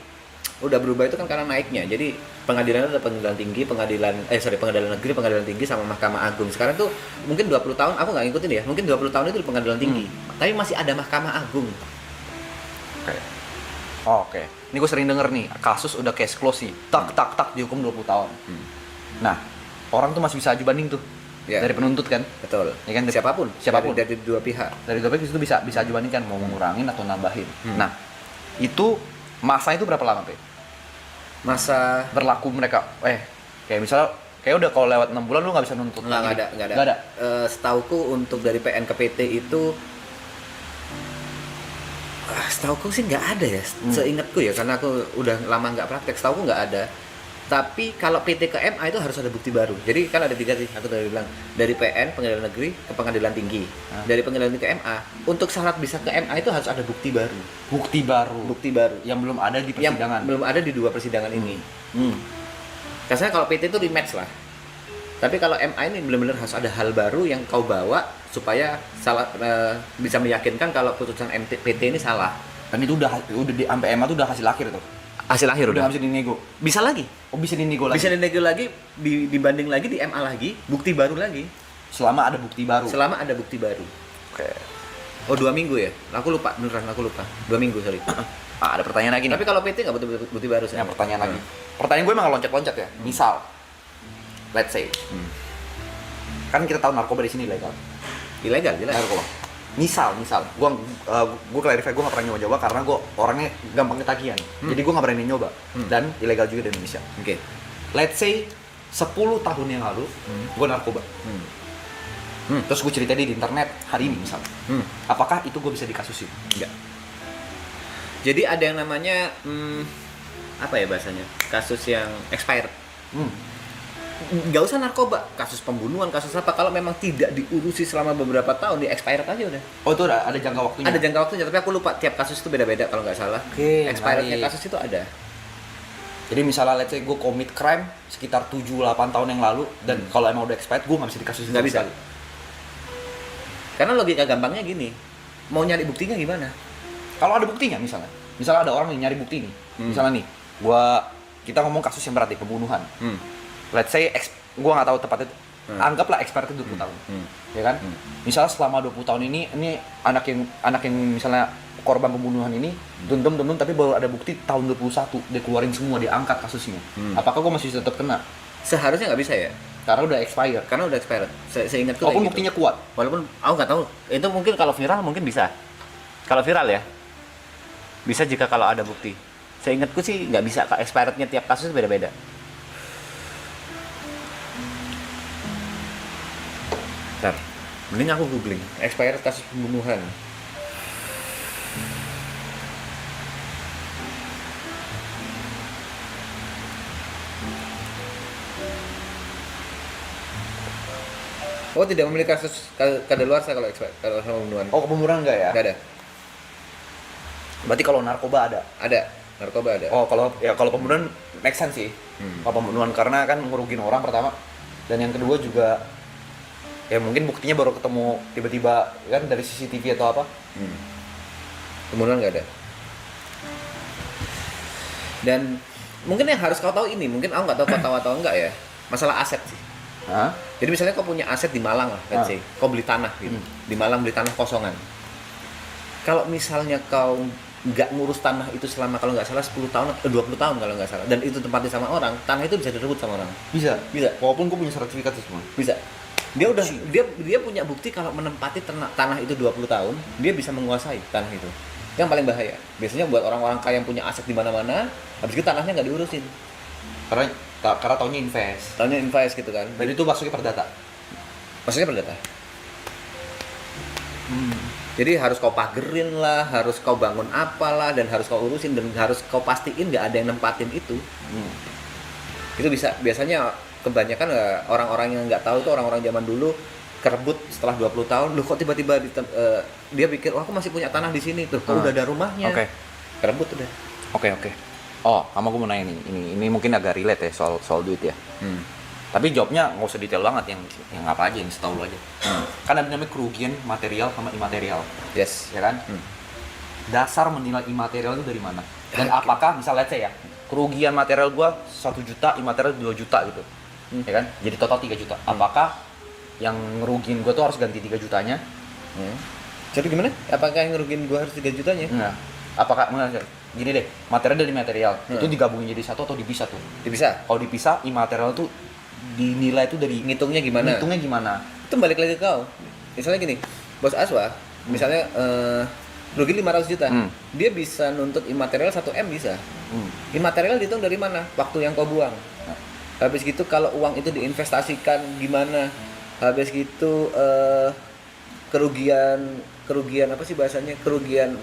Speaker 2: Udah berubah itu kan karena naiknya. Jadi pengadilan ada pengadilan tinggi, pengadilan negeri, pengadilan tinggi sama Mahkamah Agung. Sekarang tuh mungkin 20 tahun aku nggak ngikutin ya. Mungkin 20 tahun itu di pengadilan tinggi. Tapi masih ada Mahkamah Agung.
Speaker 3: Oke. Ini gue sering denger nih, kasus udah case close nih. Tak dihukum 20 tahun. Nah, orang tuh masih bisa aju banding tuh.
Speaker 2: Ya.
Speaker 3: dari penuntut kan.
Speaker 2: Betul.
Speaker 3: Ya kan,
Speaker 2: Siapapun,
Speaker 3: siapapun.
Speaker 2: dari dua pihak.
Speaker 3: Dari dua pihak itu bisa ajukan kan mau ngurangin atau nambahin. Nah, itu masa itu berapa lama, Pe?
Speaker 2: Masa
Speaker 3: Berlaku mereka kayak misalnya kayak udah kalau lewat 6 bulan lu nggak bisa nuntut
Speaker 2: nggak
Speaker 3: lagi.
Speaker 2: ada.
Speaker 3: Nggak ada.
Speaker 2: Setauku untuk dari PN ke PT itu setauku sih nggak ada ya. Seingatku ya, karena aku udah lama nggak praktek. Setauku nggak ada. Tapi kalau PT ke MA itu harus ada bukti baru. Jadi kan ada 3 sih, aku tadi bilang, dari PN pengadilan negeri ke pengadilan tinggi. Dari pengadilan tinggi ke MA, untuk syarat bisa ke MA itu harus ada bukti baru.
Speaker 3: Bukti baru
Speaker 2: Yang
Speaker 3: belum ada di
Speaker 2: yang
Speaker 3: persidangan.
Speaker 2: belum ada di 2 persidangan ini. Karena kalau PT itu rematch lah. Tapi kalau MA ini benar-benar harus ada hal baru yang kau bawa supaya bisa meyakinkan kalau putusan PT ini salah.
Speaker 3: Dan itu udah di sampai MA tuh udah hasil akhir tuh.
Speaker 2: Hasil akhir
Speaker 3: Udah nggak bisa dinego.
Speaker 2: Bisa lagi.
Speaker 3: Oh, bisa dinego lagi.
Speaker 2: Bisa dinego lagi, dibanding lagi di MA lagi, bukti baru lagi.
Speaker 3: Selama ada bukti baru.
Speaker 2: Selama ada bukti baru.
Speaker 3: Oke.
Speaker 2: Oh 2 minggu ya? Aku lupa, beneran aku lupa. 2 minggu sorry.
Speaker 3: Ada pertanyaan lagi nih.
Speaker 2: Tapi kalau PT nggak butuh bukti baru sih.
Speaker 3: Yang pertanyaan lagi. Pertanyaan gue emang loncat-loncat ya. Misal, let's say, kan kita tahu narkoba di sini ilegal.
Speaker 2: Ilegal, jelas.
Speaker 3: Narkoba. Misal, gue clarify, gue nggak pernah nyoba karena gue orangnya gampang ketagihan. Jadi gue nggak berani nyoba. Dan ilegal juga di Indonesia.
Speaker 2: Oke.
Speaker 3: Let's say 10 tahun yang lalu, gue narkoba. Terus gue cerita di internet hari ini misalnya. Apakah itu gue bisa dikasusin?
Speaker 2: Enggak. Jadi ada yang namanya apa ya bahasanya? Kasus yang expired. Nggak usah narkoba, kasus pembunuhan, kasus apa, kalau memang tidak diurusi selama beberapa tahun, di expired aja udah.
Speaker 3: Oh, itu ada jangka waktunya?
Speaker 2: Ada jangka waktunya, tapi aku lupa tiap kasus itu beda-beda kalau nggak salah.
Speaker 3: Oke,
Speaker 2: Expirednya
Speaker 3: menarik.
Speaker 2: kasus itu ada.
Speaker 3: Jadi misalnya let's say gue commit crime sekitar 7-8 tahun yang lalu, dan kalau emang udah expired, gue nggak bisa dikasusin.
Speaker 2: Nggak
Speaker 3: sama
Speaker 2: bisa.
Speaker 3: sekali.
Speaker 2: Karena logika gampangnya gini, mau nyari buktinya gimana?
Speaker 3: Kalau ada buktinya misalnya ada orang yang nyari bukti nih, misalnya nih, kita ngomong kasus yang berat nih, pembunuhan. Let's say gue nggak tahu tepatnya, anggaplah expired itu 20 tahun, ya kan? Misalnya selama 20 tahun ini anak yang misalnya korban pembunuhan ini dendam tapi baru ada bukti tahun 21 dia keluarin semua, dia angkat kasusnya. Apakah gue masih tetap kena?
Speaker 2: Seharusnya nggak bisa ya,
Speaker 3: Karena udah expired.
Speaker 2: karena udah expired. Seingatku
Speaker 3: Walaupun
Speaker 2: kayak gitu.
Speaker 3: buktinya kuat.
Speaker 2: Walaupun aku nggak tahu, itu mungkin kalau viral mungkin bisa. Kalau viral ya, bisa jika kalau ada bukti. Seingatku sih nggak bisa, expirednya tiap kasus beda-beda. Bentar, mending aku googling expired kasus pembunuhan. Oh, tidak memiliki kasus kadaluarsa kalau expired, kalau sama pembunuhan.
Speaker 3: Oh, pembunuhan enggak ya?
Speaker 2: Nggak ada.
Speaker 3: Berarti kalau narkoba ada.
Speaker 2: Ada, narkoba ada.
Speaker 3: Oh, kalau pembunuhan make sense sih. Kalau pembunuhan karena kan ngerugin orang pertama, dan yang kedua juga ya mungkin buktinya baru ketemu tiba-tiba kan dari CCTV atau apa.
Speaker 2: Pembunuhan nggak ada. Dan mungkin yang harus kau tahu ini, mungkin aku nggak tahu kau tahu atau enggak ya, masalah aset sih.
Speaker 3: Hah?
Speaker 2: Jadi misalnya kau punya aset di Malang lah, let's say, kau beli tanah gitu, di Malang beli tanah kosongan. Kalau misalnya kau nggak ngurus tanah itu selama kalau nggak salah 10 tahun atau 20 tahun kalau nggak salah, dan itu tempatnya sama orang, tanah itu bisa direbut sama orang.
Speaker 3: Bisa.
Speaker 2: Bisa.
Speaker 3: Walaupun gue punya sertifikat itu semua.
Speaker 2: Bisa. Dia punya bukti kalau menempati tanah itu 20 tahun, dia bisa menguasai tanah itu. Yang paling bahaya. Biasanya buat orang-orang kaya yang punya aset di mana-mana, habis itu tanahnya nggak diurusin.
Speaker 3: Karena taunya invest.
Speaker 2: Tanahnya invest gitu kan.
Speaker 3: Dan itu masuknya perdata.
Speaker 2: Maksudnya perdata. Jadi harus kau pagerin lah, harus kau bangun apalah, dan harus kau urusin, dan harus kau pastiin nggak ada yang nempatin itu. Itu bisa, biasanya kebanyakan orang-orang yang nggak tahu itu orang-orang zaman dulu kerebut setelah 20 tahun, loh kok tiba-tiba dia pikir, oh aku masih punya tanah di sini, tuh kok udah ada rumahnya.
Speaker 3: Oke.
Speaker 2: Kerebut udah.
Speaker 3: Oke. Oh, sama gue mau nanya nih. Ini mungkin agak relate ya soal duit ya. Tapi jawabnya nggak usah detail banget, yang apa aja, yang setahu lo aja. Kan ada namanya kerugian material sama imaterial,
Speaker 2: Yes.
Speaker 3: ya kan? Dasar menilai imaterial itu dari mana? Dan apakah misalnya let's say ya, kerugian material gua 1 juta, imaterial 2 juta gitu, ya kan? Jadi total 3 juta. Apakah yang ngerugiin gua tuh harus ganti 3 jutanya?
Speaker 2: Jadi gimana? Apakah yang ngerugiin gua harus 3 jutanya?
Speaker 3: Enggak. Apakah gini deh, material dari material itu digabungin jadi satu atau dipisah tuh?
Speaker 2: Dipisah.
Speaker 3: Kalau dipisah, imaterial tuh dinilai itu dari
Speaker 2: ngitungnya gimana?
Speaker 3: ngitungnya gimana.
Speaker 2: Itu balik lagi ke kau. Misalnya gini, bos Aswa, misalnya rugi 500 juta, dia bisa nuntut imaterial 1 M bisa. Imaterial dihitung dari mana? Waktu yang kau buang. Habis gitu kalau uang itu diinvestasikan gimana? Habis gitu kerugian apa sih bahasanya? Kerugian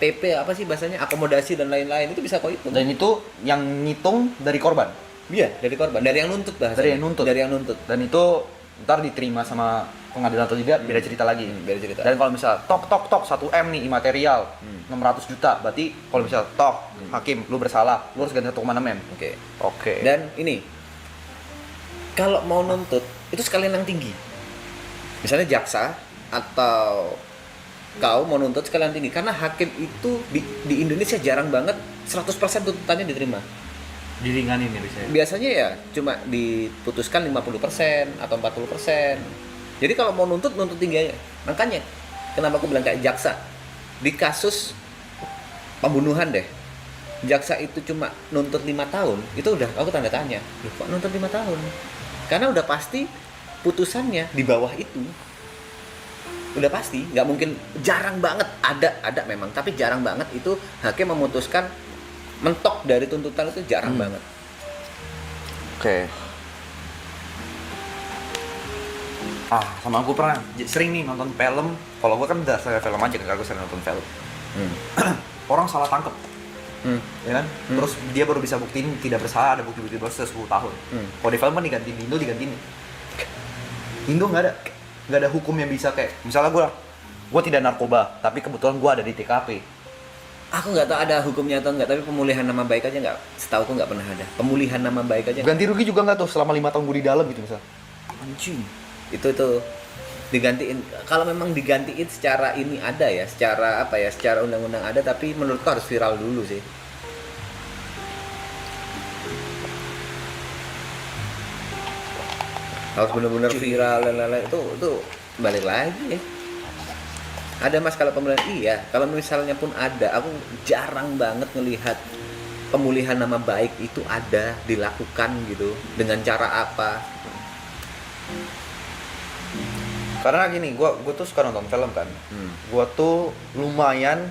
Speaker 2: PP apa sih bahasanya? Akomodasi dan lain-lain itu bisa kau hitung.
Speaker 3: Dan itu yang ngitung dari korban.
Speaker 2: Iya, dari korban, dari yang nuntut bahasanya. Dari yang nuntut.
Speaker 3: Dan itu ntar diterima sama pengadilan atau tidak, beda cerita lagi.
Speaker 2: Beda cerita.
Speaker 3: Dan kalau misal tok 1 M nih imaterial 600 juta, berarti kalau misal hakim lu bersalah, lu harus ganti 1,6 M. Oke.
Speaker 2: Dan ini kalau mau nuntut itu sekalian yang tinggi. Misalnya jaksa atau kau mau nuntut sekalian tinggi karena hakim itu di Indonesia jarang banget 100% tuntutannya diterima.
Speaker 3: Diringanin ya biasanya.
Speaker 2: Biasanya ya cuma diputuskan 50% atau 40%. Jadi kalau mau nuntut tinggi aja. Makanya kenapa aku bilang kayak jaksa di kasus pembunuhan deh. Jaksa itu cuma nuntut 5 tahun, itu udah aku tanda tanya. Loh, kok nuntut 5 tahun? Karena udah pasti putusannya di bawah itu. Udah pasti, nggak mungkin, jarang banget ada memang, tapi jarang banget itu hakim memutuskan mentok dari tuntutan itu jarang banget.
Speaker 3: Oke. Sama aku pernah sering nih nonton film. Kalau gue kan dasarnya film aja, kan gue sering nonton film. Orang salah tangkep, ya kan? Terus dia baru bisa buktiin tidak bersalah, ada bukti-bukti bersalah 10 tahun. Kalau di film kan diganti, di Indo diganti nih. Indo nggak ada hukum yang bisa kayak, misalnya gue tidak narkoba, tapi kebetulan gue ada di TKP.
Speaker 2: Aku nggak tahu ada hukumnya atau nggak, tapi pemulihan nama baik aja nggak, setahu aku nggak pernah ada. Pemulihan nama baik aja.
Speaker 3: Ganti rugi juga nggak tuh selama 5 tahun gue di dalam gitu misalnya.
Speaker 2: Anjing. Itu digantiin, kalau memang digantiin secara ini ada ya, secara apa ya, secara undang-undang ada, tapi menurutku harus viral dulu sih. Harus benar-benar viral dan lain-lain, itu balik lagi ya. Ada mas kalau pemulihan, iya, kalau misalnya pun ada, aku jarang banget ngelihat pemulihan nama baik itu ada dilakukan gitu, dengan cara apa.
Speaker 3: Karena gini, gue tuh suka nonton film kan. Gue tuh lumayan,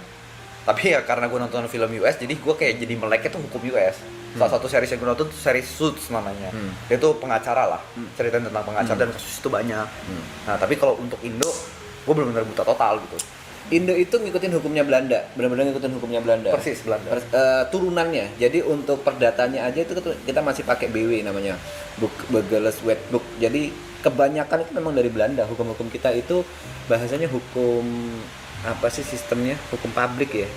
Speaker 3: tapi ya karena gue nonton film US, jadi gue kayak jadi meleknya tuh hukum US. Salah satu series yang gue nonton tuh series Suits namanya. Itu pengacara lah, ceritain tentang pengacara dan kasus itu banyak. Nah tapi kalau untuk Indo, gue benar-benar buta total gitu.
Speaker 2: Indo itu ngikutin hukumnya Belanda, benar-benar ngikutin hukumnya Belanda.
Speaker 3: Persis Belanda.
Speaker 2: Turunannya, jadi untuk perdatanya aja itu kita masih pakai BW namanya, Burgerlijk Wetboek. Jadi kebanyakan itu memang dari Belanda. Hukum-hukum kita itu bahasanya hukum apa sih sistemnya? Hukum publik ya.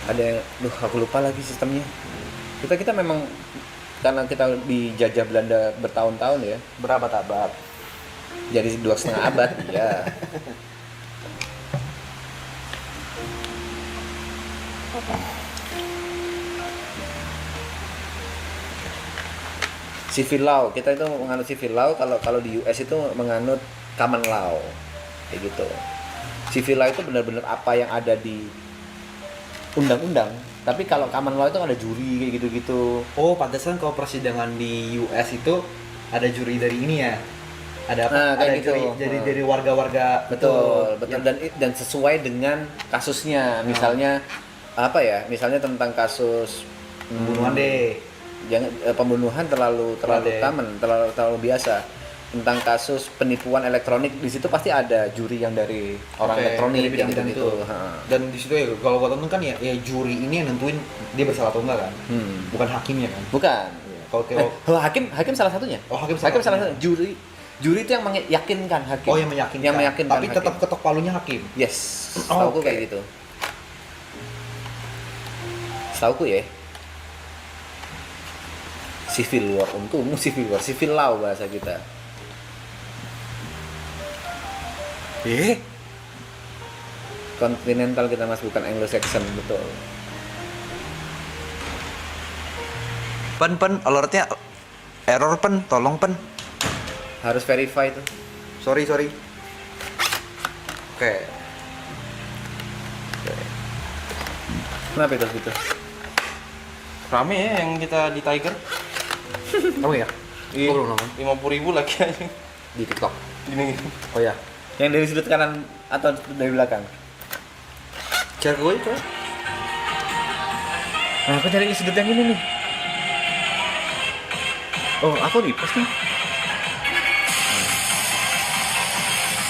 Speaker 2: Ada, aku lupa lagi sistemnya. Kita memang karena kita dijajah Belanda bertahun-tahun ya.
Speaker 3: Berabad-abad.
Speaker 2: Jadi 2,5 abad, ya. Civil law, kita itu menganut civil law. Kalau di US itu menganut common law, kayak gitu. Civil law itu benar-benar apa yang ada di undang-undang. Tapi kalau common law itu ada juri kayak gitu-gitu.
Speaker 3: Oh, pantesan kalau persidangan di US itu ada juri dari ini ya. Ada apa?
Speaker 2: Nah, kayak
Speaker 3: ada
Speaker 2: gitu.
Speaker 3: juri dari warga-warga.
Speaker 2: Betul.
Speaker 3: Yang...
Speaker 2: Dan sesuai dengan kasusnya. Misalnya apa ya? Misalnya tentang kasus
Speaker 3: pembunuhan deh.
Speaker 2: Jangan pembunuhan terlalu common, terlalu biasa. Tentang kasus penipuan elektronik, di situ pasti ada juri yang dari orang elektronik
Speaker 3: dari bidang
Speaker 2: gitu.
Speaker 3: itu. Dan di situ ya kalau gua tonton kan ya juri ini yang nentuin dia bersalah atau enggak kan. Bukan hakimnya kan.
Speaker 2: Bukan.
Speaker 3: Kalau
Speaker 2: hakim salah satunya.
Speaker 3: Oh, hakim
Speaker 2: salah satunya. Juri itu yang meyakinkan hakim.
Speaker 3: Oh, yang meyakinkan. Tapi
Speaker 2: hakim.
Speaker 3: tetap ketok palunya hakim.
Speaker 2: Yes. Setauku kayak gitu. Setauku ya. Civil war, untungmu civil war, civil law bahasa kita. Continental kita mas, bukan Anglo-Saxon, betul.
Speaker 3: Pen, alertnya error pen, tolong pen.
Speaker 2: Harus verify tuh.
Speaker 3: Sorry. Oke.
Speaker 2: Kenapa itu gitu?
Speaker 6: Rame ya yang kita di Tiger.
Speaker 1: Kamu ya?
Speaker 3: Iya.
Speaker 1: Gua belum nonton.
Speaker 3: 50.000 lagi aja.
Speaker 1: Di TikTok.
Speaker 3: Gini.
Speaker 1: Oh ya.
Speaker 2: Yang dari sudut kanan atau dari belakang?
Speaker 1: Share ke gue coba.
Speaker 2: Nah, aku cari sudut yang ini nih. Oh, aku repost nih.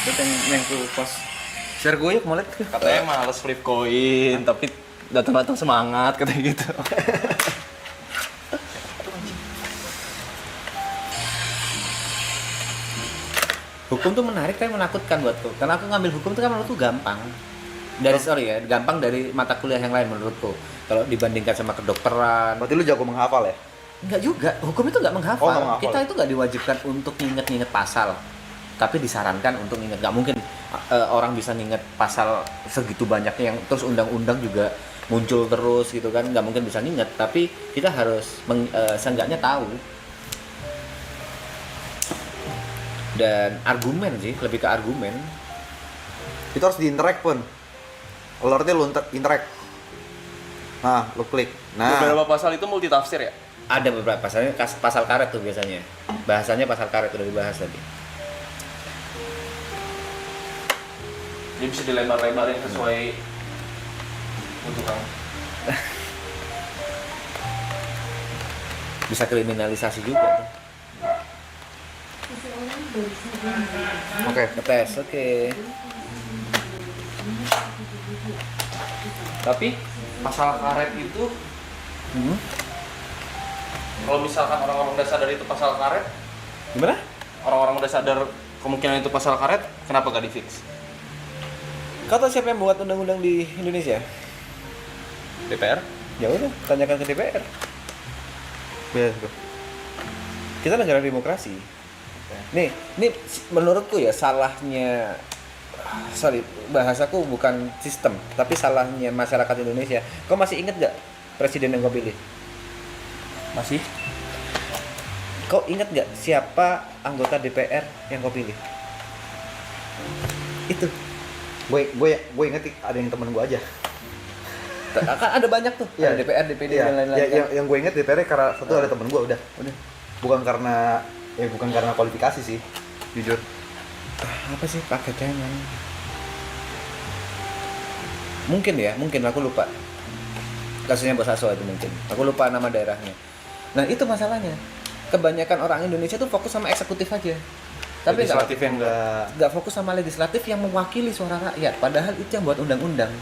Speaker 2: Sudut yang aku post.
Speaker 1: Share gue yuk, mau lihat.
Speaker 3: Katanya males flip koin, tapi datang-datang semangat katanya gitu.
Speaker 2: Hukum tuh menarik tapi menakutkan buatku. Karena aku ngambil hukum tuh kan menurutku gampang. Gampang dari mata kuliah yang lain menurutku. Kalau dibandingkan sama kedokteran,
Speaker 1: Berarti lu jago menghafal ya?
Speaker 2: enggak juga. Hukum itu enggak menghafal.
Speaker 1: Oh, nggak menghafal.
Speaker 2: Kita itu enggak diwajibkan untuk nginget-nginget pasal. Tapi disarankan untuk nginget. Nggak mungkin orang bisa nginget pasal segitu banyaknya yang terus undang-undang juga muncul terus gitu kan. Nggak mungkin bisa nginget. Tapi kita harus seenggaknya tahu. Dan argumen sih, lebih ke argumen.
Speaker 1: Itu harus di-interact pun. Alertnya lu interact. Nah, lu klik. Nah,
Speaker 3: Beberapa pasal itu multi tafsir ya?
Speaker 2: Ada beberapa pasalnya, pasal karet tuh biasanya. Bahasanya pasal karet udah dibahas tadi.
Speaker 3: Dia bisa dilebar-lebarin sesuai kebutuhan.
Speaker 2: Bisa kriminalisasi juga tuh.
Speaker 4: Seseorang baru saja mendapatkan
Speaker 1: oke.
Speaker 2: Ngetes, oke.
Speaker 3: Tapi pasal karet itu kalau misalkan orang-orang udah sadar itu pasal karet,
Speaker 2: Gimana?
Speaker 3: orang-orang udah sadar kemungkinan itu pasal karet, kenapa gak di-fix?
Speaker 2: Kau tahu siapa yang buat undang-undang di Indonesia?
Speaker 3: DPR?
Speaker 2: Ya udah, tanyakan ke DPR.
Speaker 1: Ya,
Speaker 2: Kita negara demokrasi. Nih menurutku ya salahnya, bahasaku bukan sistem, tapi salahnya masyarakat Indonesia. Kau masih inget gak presiden yang kau pilih?
Speaker 3: Masih?
Speaker 2: Kau inget gak siapa anggota DPR yang kau pilih? Itu.
Speaker 1: gue inget ada yang temen gue aja.
Speaker 2: Kan ada banyak tuh.
Speaker 1: Iya.
Speaker 2: Ada DPR, DPD
Speaker 1: Iya,
Speaker 2: dan lain-lain.
Speaker 1: ya,
Speaker 2: kan?
Speaker 1: yang gue inget DPR karena satu ada temen gue udah. Bukan karena kualifikasi sih, jujur.
Speaker 2: Apa sih pakai tangan? Mungkin aku lupa. Kasusnya Bos Aso itu mungkin. Aku lupa nama daerahnya. Nah, itu masalahnya. Kebanyakan orang Indonesia tuh fokus sama eksekutif aja. Tapi
Speaker 1: Legislatif yang
Speaker 2: nggak fokus sama legislatif yang mewakili suara rakyat. Padahal itu yang buat undang-undang.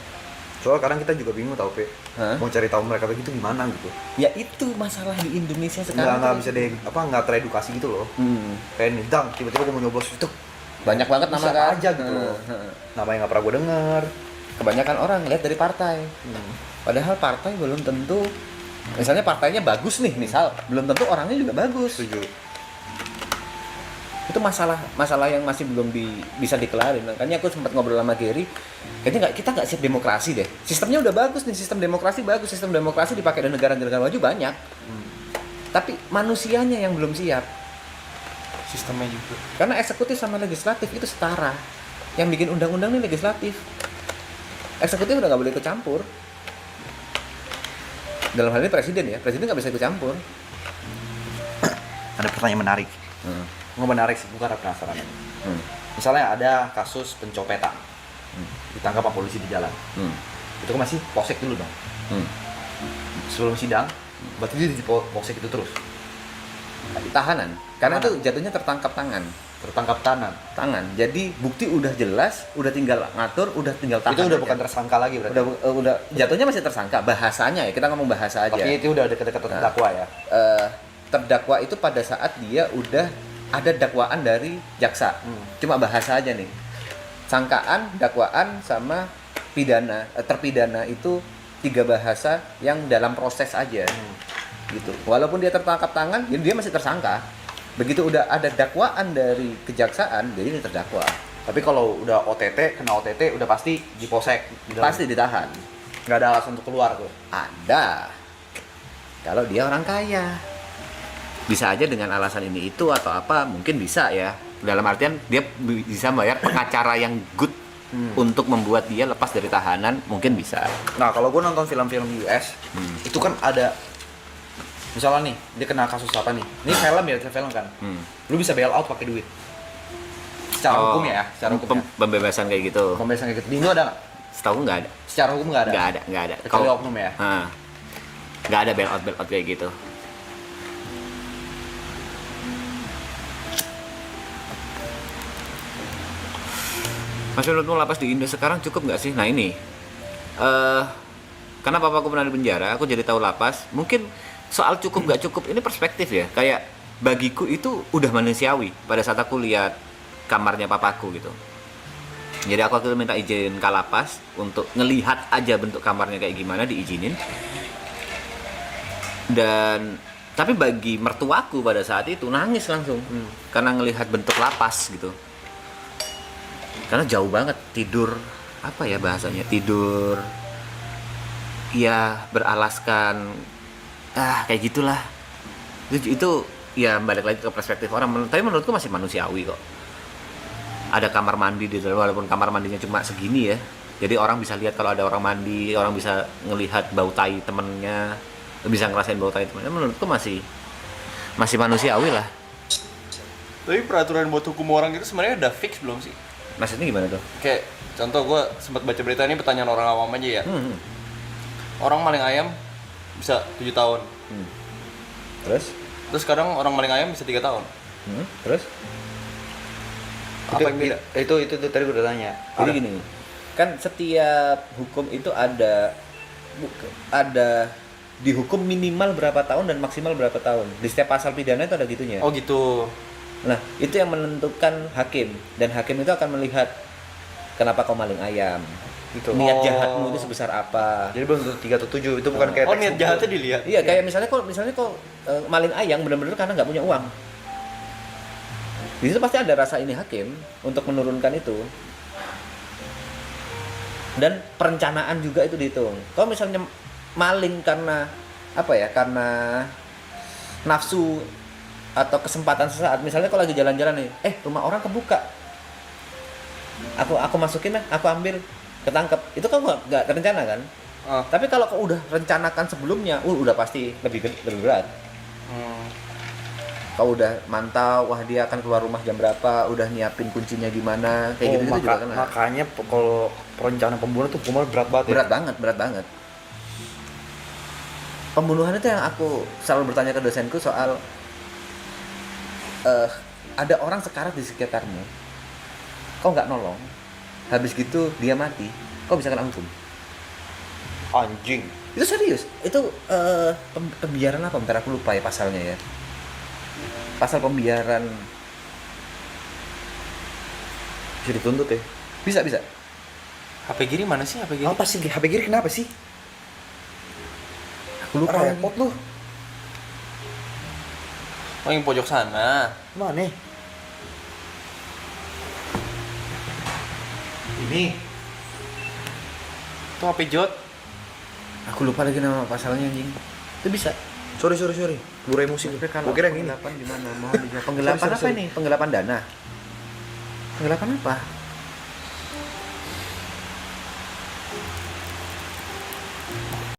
Speaker 1: soalnya kadang kita juga bingung tau Pe.
Speaker 2: Hah?
Speaker 1: Mau cari tahu mereka begitu gimana gitu.
Speaker 2: Ya itu masalah di Indonesia sekarang.
Speaker 1: Nggak bisa nggak teredukasi gitu loh. Kayak nih, dang, tiba-tiba gue mau nyoblos itu.
Speaker 2: Banyak banget nama
Speaker 1: Bisa
Speaker 2: kan?
Speaker 1: aja gitu loh. Namanya nggak pernah gue denger.
Speaker 2: Kebanyakan orang lihat dari partai. Padahal partai belum tentu. Misalnya partainya bagus nih, belum tentu orangnya juga bagus.
Speaker 1: Setuju.
Speaker 2: Itu masalah yang masih belum bisa dikelarin. Makanya aku sempat ngobrol sama Gary, kayaknya kita nggak siap demokrasi deh. Sistemnya udah bagus nih, sistem demokrasi bagus, sistem demokrasi dipakai di negara-negara maju banyak. Tapi manusianya yang belum siap.
Speaker 3: Sistemnya juga.
Speaker 2: Karena eksekutif sama legislatif itu setara. Yang bikin undang-undang ini legislatif. Eksekutif udah nggak boleh ikut campur. Dalam hal ini presiden nggak bisa ikut campur.
Speaker 1: Ada pertanyaan menarik. Nggak menarik sih, bukan penasaran. Misalnya ada kasus pencopetan, ditangkap sama polisi di jalan. Itu kan masih polsek dulu dong. Sebelum sidang, berarti dia di polsek itu terus.
Speaker 2: Tahanan. Karena itu jatuhnya tertangkap tangan.
Speaker 1: Tertangkap tangan.
Speaker 2: Jadi bukti udah jelas, udah tinggal ngatur, udah tinggal tahan.
Speaker 1: Itu udah
Speaker 2: aja.
Speaker 1: bukan tersangka lagi berarti.
Speaker 2: Udah jatuhnya masih tersangka bahasanya ya, kita ngomong bahasa aja.
Speaker 1: Tapi itu udah deket-deket terdakwa ya.
Speaker 2: Terdakwa itu pada saat dia udah ada dakwaan dari jaksa. Cuma bahasa aja nih. Sangkaan, dakwaan sama pidana, terpidana itu 3 bahasa yang dalam proses aja. Gitu. Walaupun dia tertangkap tangan, dia masih tersangka. Begitu udah ada dakwaan dari kejaksaan, jadi ini terdakwa.
Speaker 1: Tapi kalau udah OTT, kena OTT udah pasti di polsek.
Speaker 2: Pasti ditahan.
Speaker 1: Nggak ada alasan untuk keluar tuh.
Speaker 2: Ada. Kalau dia orang kaya. Bisa aja dengan alasan ini itu atau apa, mungkin bisa ya. Dalam artian dia bisa bayar pengacara yang good untuk membuat dia lepas dari tahanan, mungkin bisa.
Speaker 1: Nah, kalau gue nonton film-film US, itu kan ada Misalnya nih, dia kena kasus apa nih? Ini film ya, film kan. Lu bisa bail out pakai duit. Secara hukum ya, secara hukum.
Speaker 2: Pembebasan kayak gitu.
Speaker 1: Pembebasan kayak gitu. Di Indo ada nggak?
Speaker 2: Setahu nggak ada.
Speaker 1: Secara hukum nggak ada.
Speaker 2: Nggak ada.
Speaker 1: Kecuali oknum ya.
Speaker 2: Nggak ada bail out kayak gitu. Mas, menurutmu lapas di Indo sekarang cukup nggak sih? Nah ini, karena papaku pernah di penjara, aku jadi tahu lapas. Mungkin soal cukup nggak cukup ini perspektif ya. Kayak bagiku itu udah manusiawi pada saat aku lihat kamarnya papaku gitu. Jadi aku waktu itu minta izin ke lapas untuk ngelihat aja bentuk kamarnya kayak gimana, diizinin. Dan tapi bagi mertuaku pada saat itu nangis langsung karena ngelihat bentuk lapas gitu. Karena jauh banget, tidur apa ya bahasanya, tidur ya beralaskan kayak gitulah. Itu ya balik lagi ke perspektif orang, tapi menurutku masih manusiawi kok. Ada kamar mandi di dalam, walaupun kamar mandinya cuma segini ya, jadi orang bisa lihat kalau ada orang mandi, orang bisa ngelihat bau tai temennya, bisa ngerasain bau tai temennya. Menurutku masih manusiawi lah.
Speaker 3: Tapi peraturan buat hukum orang itu sebenarnya udah fix belum sih?
Speaker 2: Maksudnya gimana tuh?
Speaker 3: Kayak contoh gue sempat baca berita ini, pertanyaan orang awam aja ya. Orang maling ayam bisa 7 tahun. Terus sekarang orang maling ayam bisa 3 tahun.
Speaker 2: Terus?
Speaker 3: Apa yang beda?
Speaker 1: Itu tadi gue udah tanya.
Speaker 2: Jadi gini, kan setiap hukum itu ada dihukum minimal berapa tahun dan maksimal berapa tahun. Di setiap pasal pidana itu ada gitunya.
Speaker 3: Oh gitu.
Speaker 2: Nah, itu yang menentukan hakim, dan hakim itu akan melihat kenapa kau maling ayam.
Speaker 3: Gitu.
Speaker 2: Niat jahatmu itu sebesar apa.
Speaker 1: Jadi belum tentu 3 atau 7, itu bukan kayak
Speaker 3: Oh, niat jahatnya dilihat.
Speaker 2: Iya, kayak misalnya kau maling ayam benar-benar karena nggak punya uang. Di situ pasti ada rasa ini hakim untuk menurunkan itu. Dan perencanaan juga itu dihitung. Kalau misalnya maling karena apa ya? Karena nafsu atau kesempatan sesaat. Misalnya kalau lagi jalan-jalan nih, rumah orang kebuka. Aku masukin lah, aku ambil, ketangkep. Itu kan nggak terencana kan? Tapi kalau kau udah rencanakan sebelumnya, udah pasti lebih berat. Kau udah mantau, wah dia akan keluar rumah jam berapa, udah nyiapin kuncinya gimana, kayak gitu juga kan.
Speaker 1: Makanya kalau perencanaan pembunuhan tuh hukumannya berat banget ya.
Speaker 2: Berat banget. Pembunuhan itu yang aku selalu bertanya ke dosenku soal ada orang sekarat di sekitarmu, kau nggak nolong, habis gitu dia mati, kau bisa kena hukum.
Speaker 1: Anjing.
Speaker 2: Itu serius. Itu pembiaran apa? Bentar aku lupa ya pasalnya ya. Pasal pembiaran.
Speaker 1: Bisa dituntut ya.
Speaker 2: Bisa.
Speaker 3: HP kiri mana sih? HP kiri?
Speaker 1: Apa sih HP kiri kenapa sih?
Speaker 2: Aku lupa.
Speaker 1: Repot lu.
Speaker 3: Oh, yang pojok sana.
Speaker 1: Mana? Ini.
Speaker 3: Itu HP Jot.
Speaker 2: Aku lupa lagi nama pasalnya anjing. Itu bisa.
Speaker 1: Sorry. Buru emosi.
Speaker 2: Tapi kalau
Speaker 1: Gua kira yang ini.
Speaker 2: penggelapan di mana? Mohon dijawab. Penggelapan
Speaker 1: Sorry.
Speaker 2: apa ini? Penggelapan dana. Penggelapan apa?